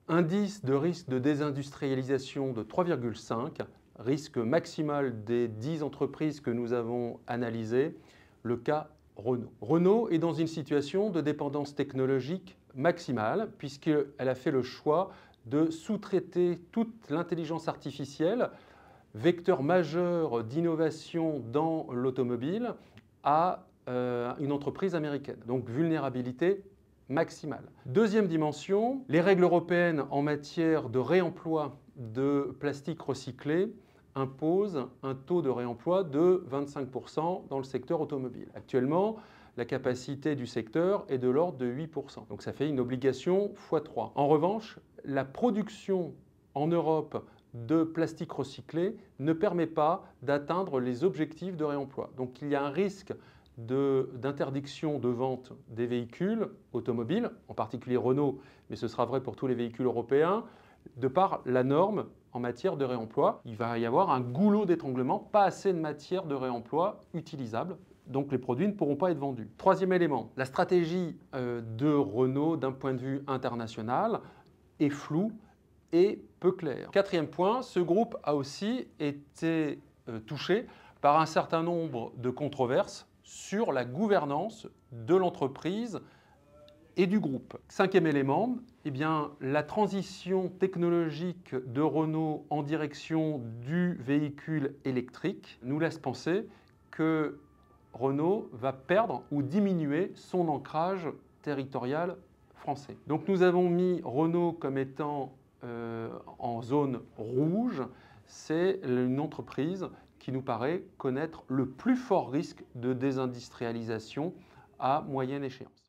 Indice de risque de désindustrialisation de 3,5, risque maximal des 10 entreprises que nous avons analysées, le cas Renault. Renault est dans une situation de dépendance technologique maximale puisqu'elle a fait le choix de sous-traiter toute l'intelligence artificielle, vecteur majeur d'innovation dans l'automobile, à une entreprise américaine. Donc vulnérabilité maximale. Deuxième dimension, les règles européennes en matière de réemploi de plastique recyclé imposent un taux de réemploi de 25% dans le secteur automobile. Actuellement, la capacité du secteur est de l'ordre de 8%. Donc ça fait une obligation x3. En revanche, la production en Europe de plastique recyclé ne permet pas d'atteindre les objectifs de réemploi. Donc il y a un risque d'interdiction de vente des véhicules automobiles, en particulier Renault, mais ce sera vrai pour tous les véhicules européens, de par la norme en matière de réemploi. Il va y avoir un goulot d'étranglement, pas assez de matière de réemploi utilisable, donc les produits ne pourront pas être vendus. Troisième élément, la stratégie de Renault d'un point de vue international est floue et peu claire. Quatrième point, ce groupe a aussi été touché par un certain nombre de controverses sur la gouvernance de l'entreprise et du groupe. Cinquième élément, eh bien, la transition technologique de Renault en direction du véhicule électrique nous laisse penser que Renault va perdre ou diminuer son ancrage territorial français. Donc nous avons mis Renault comme étant en zone rouge. C'est une entreprise qui nous paraît connaître le plus fort risque de désindustrialisation à moyenne échéance.